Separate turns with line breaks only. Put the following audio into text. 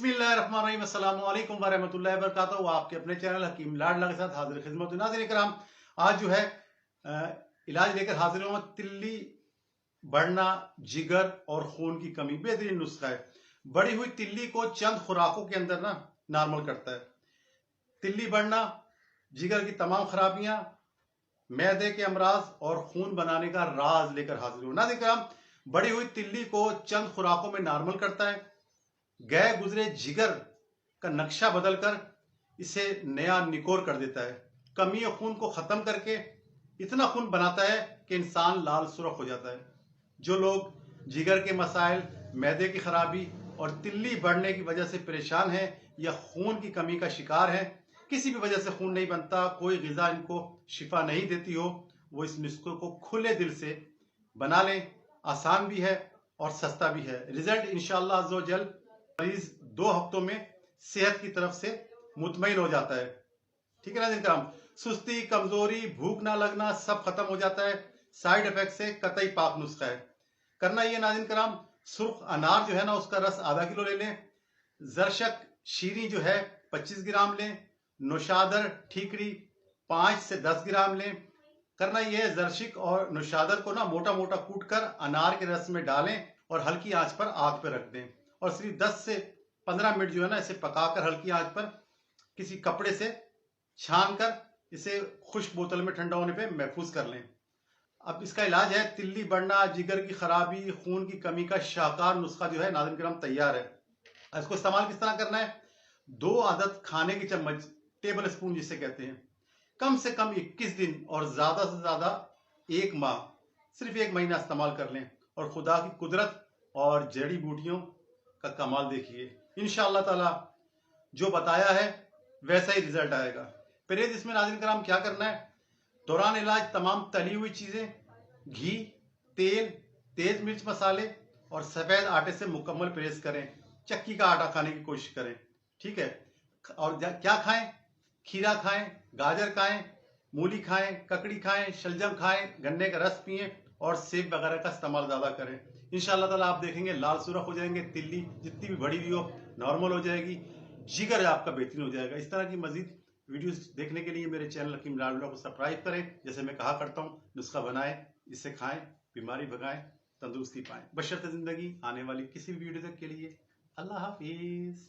बिस्मिल्लाहिर्रहमानिर्रहीम अस्सलाम वालेकुम वरहमतुल्लाहि वबरकातुहू। आपके अपने चैनल हकीम लाडला के साथ हाजिर खिदमत। नाज़रीन किराम, आज जो है इलाज लेकर हाजिर हूँ। तिल्ली बढ़ना, जिगर और खून की कमी बेहतरीन नुस्खा है। बढ़ी हुई तिल्ली को चंद खुराकों के अंदर नॉर्मल करता है। तिल्ली बढ़ना, जिगर की तमाम खराबियां, मैदे के अमराज और खून बनाने का राज लेकर हाजिर हूँ। नाज़रीन किराम, बढ़ी हुई तिल्ली को चंद खुराकों में नॉर्मल करता है। गए गुजरे जिगर का नक्शा बदलकर इसे नया निकोर कर देता है। कमी और खून को खत्म करके इतना खून बनाता है कि इंसान लाल सुर्ख हो जाता है। जो लोग जिगर के मसाइल, मैदे की खराबी और तिल्ली बढ़ने की वजह से परेशान हैं या खून की कमी का शिकार हैं, किसी भी वजह से खून नहीं बनता, कोई ग़िज़ा इनको शिफा नहीं देती हो, वो इस नुस्खे को खुले दिल से बना लें। आसान भी है और सस्ता भी है। रिजल्ट इंशाअल्लाह अज़्ज़ व जल मरीज 2 हफ्तों में सेहत की तरफ से मुतमईन हो जाता है। ठीक है ना नाज़रीन किराम, सुस्ती, कमजोरी, भूख ना लगना सब खत्म हो जाता है। साइड इफेक्ट से कतई पाक नुस्खा है। करना ये नाज़रीन किराम, सुर्ख अनार जो है ना, उसका रस आधा किलो ले लें। जरशक शीरी जो है 25 ग्राम लें। नौशादर ठीकरी 5 से 10 ग्राम लें। करना यह है, जरशिक और नौशादर को मोटा मोटा कूट कर अनार के रस में डालें और हल्की आंच पर आग पर रख दें और सिर्फ 10 से 15 मिनट जो है ना, इसे पकाकर हल्की आंच पर किसी कपड़े से छान कर इसे खुश्क बोतल में ठंडा होने पे महफूज कर लें। अब इसका इलाज है तिल्ली बढ़ना, जिगर की खराबी, खून की कमी का शाहकार नुस्खा जो है नाज़रीन किराम तैयार है। इसको इस्तेमाल किस तरह करना है? 2 आदत खाने की चम्मच, टेबल स्पून जिसे कहते हैं, कम से कम 21 दिन और ज्यादा से ज्यादा 1 माह, सिर्फ 1 महीना इस्तेमाल कर लें और खुदा की कुदरत और जड़ी बूटियों का कमाल देखिए। इंशाअल्लाह ताला जो बताया है वैसा ही रिजल्ट आएगा। परहेज इसमें नाज़रीन किराम क्या करना है? दौरान इलाज तमाम तली हुई चीजें, घी, तेल, तेज मिर्च मसाले और सफेद आटे से मुकम्मल परहेज करें। चक्की का आटा खाने की कोशिश करें। ठीक है। और क्या खाएं? खीरा खाएं, गाजर खाएं, मूली खाएं, ककड़ी खाएं, शलजम खाएं, गन्ने का रस पिएं और सेब वगैरह का इस्तेमाल ज्यादा करें। इंशाअल्लाह ताला आप देखेंगे लाल सुर्ख हो जाएंगे, तिल्ली जितनी भी बड़ी हुई हो नॉर्मल हो जाएगी, जिगर आपका बेहतरीन हो जाएगा। इस तरह की मजीद वीडियोस देखने के लिए मेरे चैनल हकीम लाडला को सब्सक्राइब करें। जैसे मैं कहा करता हूँ, नुस्खा बनाएं, इससे खाएं, बीमारी भगाएं, तंदुरुस्ती पाएं। बशर्ते जिंदगी। आने वाली किसी भी वीडियो तक के लिए अल्लाह हाफिज।